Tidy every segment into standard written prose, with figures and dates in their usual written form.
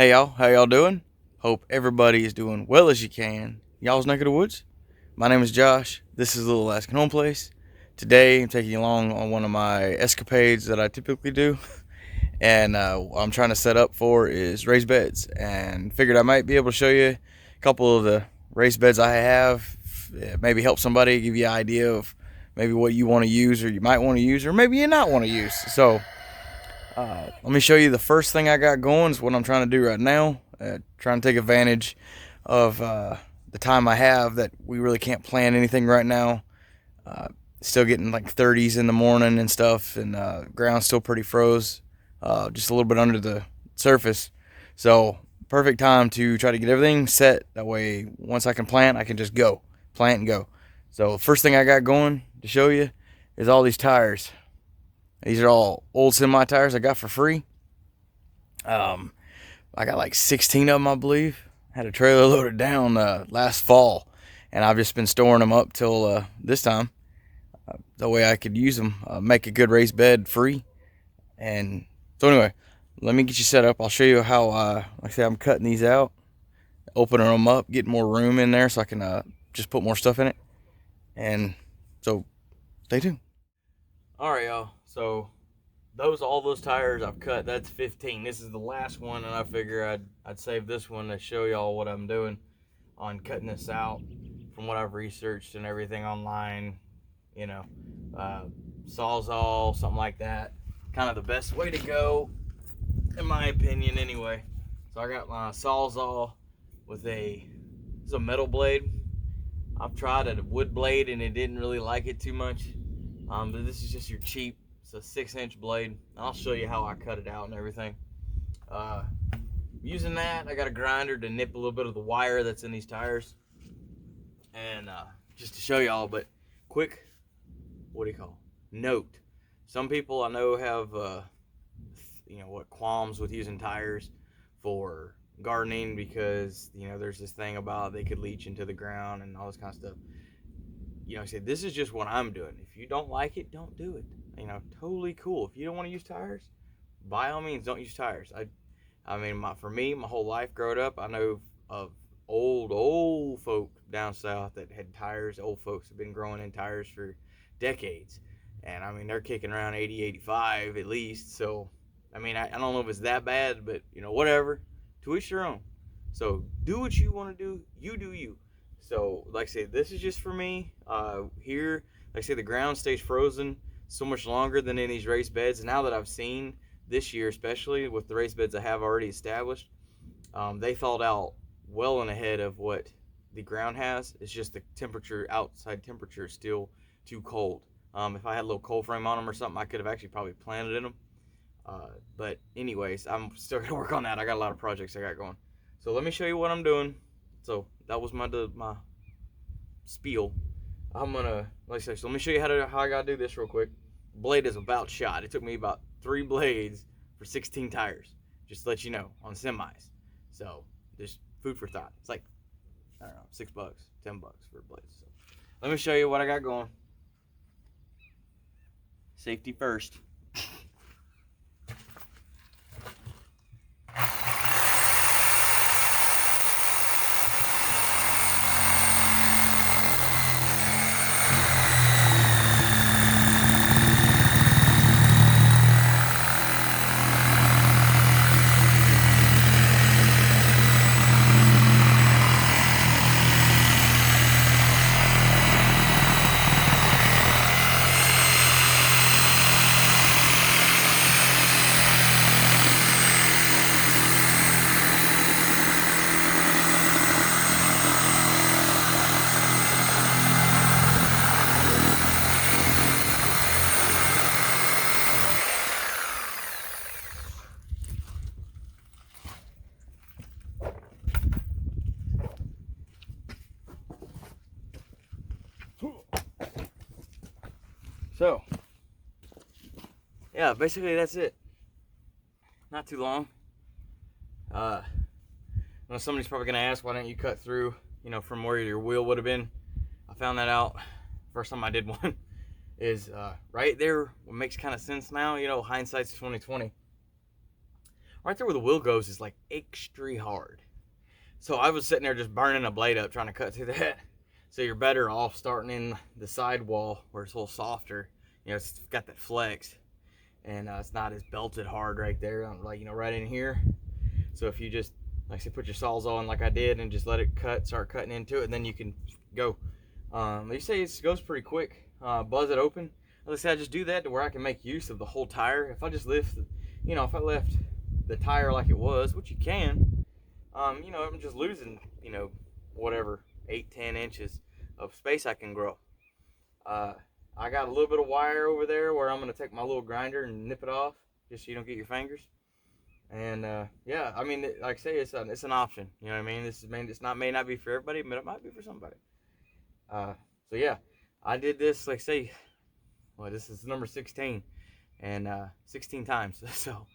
Hey y'all, how y'all doing? Hope everybody is doing well as you can. Y'all's neck of the woods. My name is Josh. This is Little Alaskan Home Place. Today I'm taking you along on one of my escapades that I typically do, and what I'm trying to set up for is raised beds. And figured I might be able to show you a couple of the raised beds I have. Maybe help somebody, give you an idea of maybe what you want to use, or you might want to use, or maybe you not want to use. So let me show you the first thing I got going is what I'm trying to do right now. Trying to take advantage of the time I have that we really can't plan anything right now. Uh, Still getting like 30s in the morning and stuff, and ground's still pretty froze, just a little bit under the surface. So perfect time to try to get everything set. That way, once I can plant, I can just go plant and go. So first thing I got going to show you is all these tires. These are all old semi tires I got for free. Um, I got like 16 of them, I believe. Had a trailer loaded down last fall, and I've just been storing them up till this time. That way I could use them, make a good raised bed free. And so anyway, let me get you set up. I'll show you how, like I said, I'm cutting these out, opening them up, getting more room in there so I can just put more stuff in it. And so stay tuned. All right, y'all. So all those tires I've cut, that's 15. This is the last one, and I figure I'd save this one to show y'all what I'm doing on cutting this out from what I've researched and everything online. You know, uh, Sawzall, something like that. Kind of the best way to go, in my opinion, anyway. So I got my Sawzall with this is a metal blade. I've tried a wood blade and it didn't really like it too much. But this is just your cheap. It's a 6-inch blade. I'll show you how I cut it out and everything. Uh, Using that, I got a grinder to nip a little bit of the wire that's in these tires. And just to show y'all, but quick, what do you call it? Note. Some people I know have, qualms with using tires for gardening because, there's this thing about they could leach into the ground and all this kind of stuff. I said, this is just what I'm doing. If you don't like it, don't do it. Totally cool. If you don't want to use tires, by all means, don't use tires. For me, my whole life growing up, I know of old folk down south that had tires. Old folks have been growing in tires for decades. And they're kicking around 80, 85 at least. So, I don't know if it's that bad, but, whatever. To each your own. So, do what you want to do. You do you. So, like I said, this is just for me. Here, like I say, the ground stays frozen so much longer than in these raised beds. And now that I've seen this year, especially with the raised beds I have already established, they thawed out well and ahead of what the ground has. It's just the outside temperature is still too cold. If I had a little cold frame on them or something, I could have actually probably planted in them. But anyways, I'm still going to work on that. I got a lot of projects I got going. So let me show you what I'm doing. So that was my spiel. I'm gonna, like I said, so let me show you how I gotta do this real quick. Blade is about shot. It took me about 3 blades for 16 tires, just to let you know, on semis. So just food for thought. It's like, I don't know, $6, $10 for blades. So let me show you what I got going. Safety first. So, yeah, basically that's it. Not too long. Somebody's probably gonna ask, why didn't you cut through, from where your wheel would have been? I found that out first time I did one. Is right there. What makes kind of sense now, hindsight's 2020. right there where the wheel goes is like extra hard. So I was sitting there just burning a blade up trying to cut through that. So you're better off starting in the sidewall where it's a little softer. You know, it's got that flex, and it's not as belted hard right there, like, you know, right in here. So if you just, like I said, put your Sawzall like I did and just let it start cutting into it, and then you can go. They say it goes pretty quick. Buzz it open. Like I said, I just do that to where I can make use of the whole tire. If I just lift, you know, if I left the tire like it was, which you can, you know, I'm just losing, you know, whatever, 8-10 inches of space I can grow. I got a little bit of wire over there where I'm going to take my little grinder and nip it off, just so you don't get your fingers. And yeah, I mean, like I say, it's an option. You know what I mean? May not be for everybody, but it might be for somebody. So yeah, I did this, like say, well, this is number 16, and 16 times. So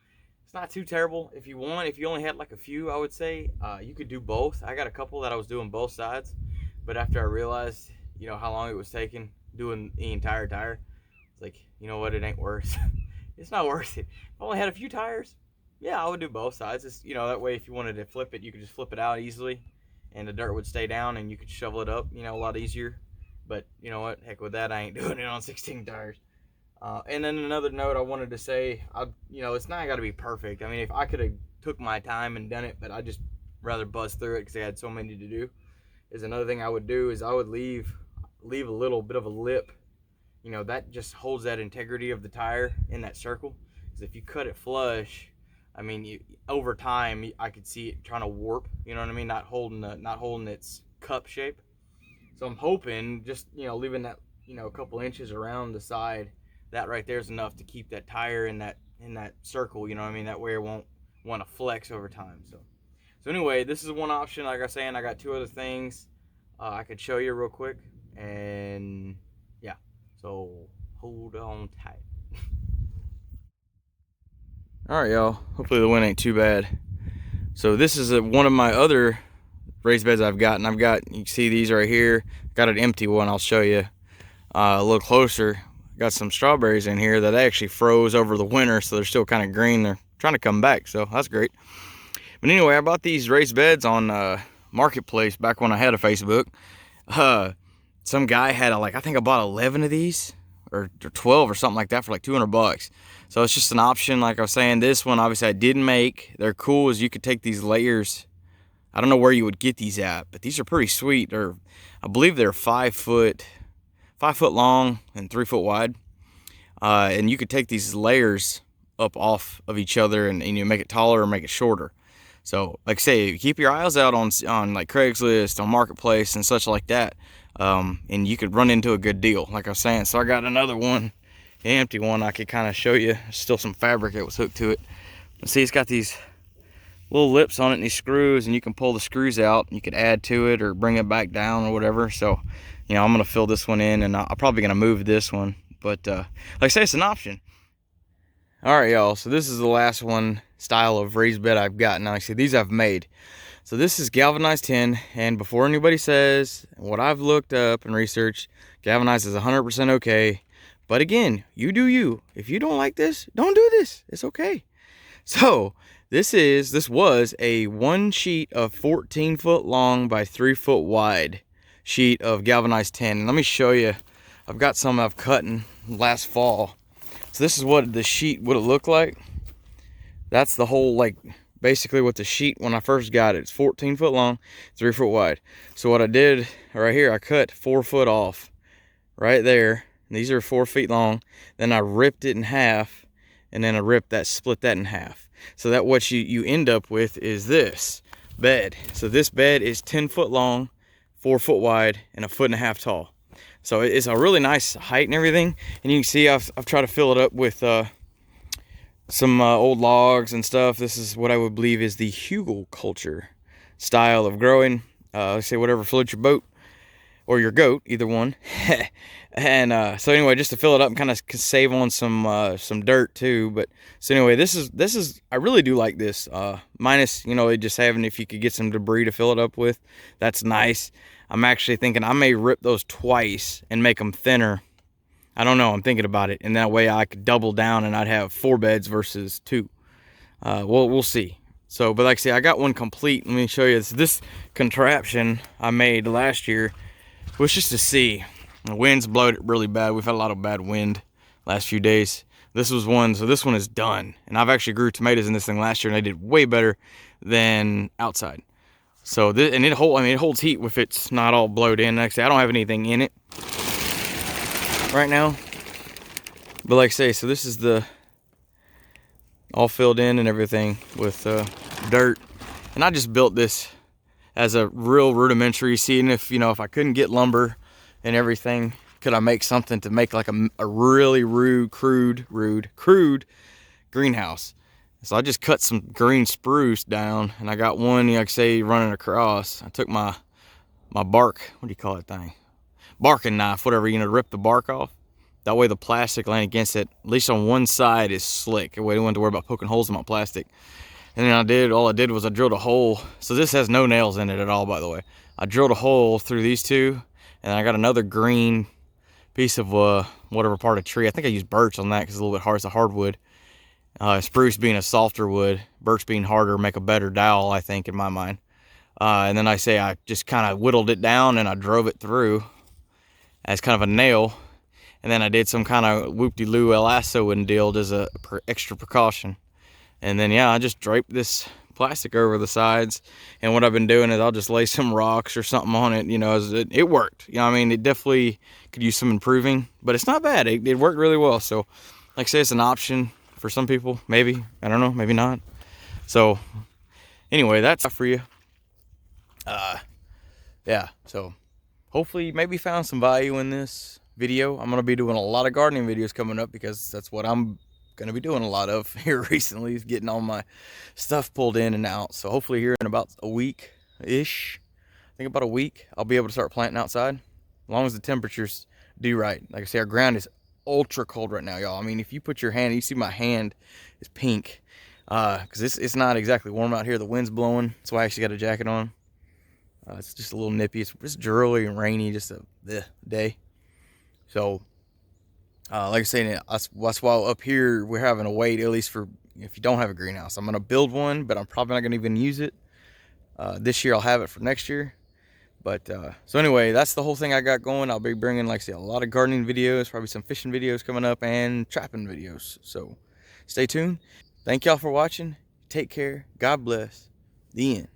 it's not too terrible. If you only had like a few, I would say you could do both. I got a couple that I was doing both sides, but after I realized, you know, how long it was taking doing the entire tire, it's like, you know what, it ain't worth. It's not worth it. If I only had a few tires, yeah, I would do both sides. It's, you know, that way if you wanted to flip it, you could just flip it out easily, and the dirt would stay down, and you could shovel it up, you know, a lot easier. But you know what, heck with that, I ain't doing it on 16 tires. And then another note I wanted to say, you know, it's not got to be perfect. I mean, if I could have took my time and done it, but I just rather buzz through it because I had so many to do. Is another thing I would do is I would leave a little bit of a lip. You know, that just holds that integrity of the tire in that circle. Because if you cut it flush, I mean, over time I could see it trying to warp. You know what I mean? Not holding its cup shape. So I'm hoping just, you know, leaving that, you know, a couple inches around the side, that right there is enough to keep that tire in that circle. You know what I mean? That way it won't want to flex over time. So anyway, this is one option. Like I was saying, I got two other things I could show you real quick, and yeah. So hold on tight. All right, y'all. Hopefully the wind ain't too bad. So this is one of my other raised beds I've got, and you can see these right here. Got an empty one. I'll show you a little closer. Got some strawberries in here that actually froze over the winter, so they're still kind of green. They're trying to come back, so that's great. But anyway, I bought these raised beds on Marketplace back when I had a Facebook. Some guy had I think I bought 11 of these, or 12 or something like that, for like $200. So it's just an option. Like I was saying, this one obviously I didn't make. They're cool as you could take these layers. I don't know where you would get these at, but these are pretty sweet. I believe they're 5 foot long and 3 foot wide. And you could take these layers up off of each other and you make it taller or make it shorter. So like I say, keep your eyes out on like Craigslist, on Marketplace and such like that. And you could run into a good deal, like I was saying. So I got another one, an empty one. I could kind of show you. Still some fabric that was hooked to it. And see, it's got these little lips on it and these screws, and you can pull the screws out. You could add to it or bring it back down or whatever. So, you know, I'm gonna fill this one in, and I'm probably gonna move this one. But like I say, it's an option. All right, y'all. So this is the last one style of raised bed I've got. Now, see, these I've made. So this is galvanized tin, and before anybody says, what I've looked up and researched, galvanized is 100% okay. But again, you do you. If you don't like this, don't do this. It's okay. So this was a one sheet of 14 foot long by 3 foot wide sheet of galvanized tin. And let me show you. I've got some I've cut in last fall. So this is what the sheet would have looked like. That's the whole, like, basically what the sheet, when I first got it, it's 14 foot long, 3 foot wide. So what I did right here, I cut 4 foot off right there. These are 4 feet long. Then I ripped it in half, and then I split that in half. So that what you end up with is this bed. So this bed is 10 foot long, 4 foot wide, and 1.5 foot tall. So it's a really nice height and everything. And you can see I've tried to fill it up with some old logs and stuff. This is what I would believe is the hugelkultur style of growing. Let's say whatever floats your boat or your goat, either one. And so anyway, just to fill it up and kind of save on some dirt too. But so anyway, this is I really do like this. Minus, you know, just having, if you could get some debris to fill it up with, that's nice. I'm actually thinking I may rip those twice and make them thinner. I don't know, I'm thinking about it. And that way I could double down and I'd have 4 beds versus 2. We'll see. So, but like I say, I got one complete. Let me show you this contraption I made last year was just to see. The winds blowed it really bad. We've had a lot of bad wind last few days. This was one, so this one is done. And I've actually grew tomatoes in this thing last year, and they did way better than outside. So this, and it holds heat if it's not all blowed in. Like I say, I don't have anything in it right now. But like I say, so this is the all filled in and everything with dirt. And I just built this as a real rudimentary, seeing if, you know, if I couldn't get lumber and everything, could I make something to make like a really crude greenhouse. So I just cut some green spruce down, and I got one, like I say, running across. I took my bark, what do you call that thing? Barking knife, whatever, you know, rip the bark off. That way the plastic laying against it, at least on one side, is slick. That way I don't have to worry about poking holes in my plastic. And then all I did was I drilled a hole. So this has no nails in it at all, by the way. I drilled a hole through these two, and I got another green piece of whatever part of tree. I think I used birch on that because it's a little bit hard. It's a hardwood. Spruce being a softer wood, birch being harder, make a better dowel, I think, in my mind. And then I just kind of whittled it down and I drove it through as kind of a nail. And then I did some kind of whoop-de-loo lassoing deal as a extra precaution. And then, yeah, I just draped this plastic over the sides. And what I've been doing is I'll just lay some rocks or something on it. You know, it worked. You know, I mean, it definitely could use some improving, but it's not bad. It worked really well. So, like I say, it's an option for some people. Maybe. I don't know. Maybe not. So, anyway, that's for you. Yeah. So, hopefully, you maybe found some value in this video. I'm going to be doing a lot of gardening videos coming up because that's what I'm going to be doing a lot of here recently, is getting all my stuff pulled in and out. So hopefully here in about a week-ish, I think about a week, I'll be able to start planting outside, as long as the temperatures do right. Like I say, our ground is ultra cold right now, y'all. I mean, if you put your hand, you see my hand is pink, because it's not exactly warm out here. The wind's blowing. That's why I actually got a jacket on. It's just a little nippy. It's dreary and rainy, just a day. So, like I say, that's why up here we're having to wait, at least for if you don't have a greenhouse. I'm going to build one, but I'm probably not going to even use it. This year I'll have it for next year. But, so anyway, that's the whole thing I got going. I'll be bringing, like I say, a lot of gardening videos, probably some fishing videos coming up, and trapping videos. So, stay tuned. Thank y'all for watching. Take care. God bless. The end.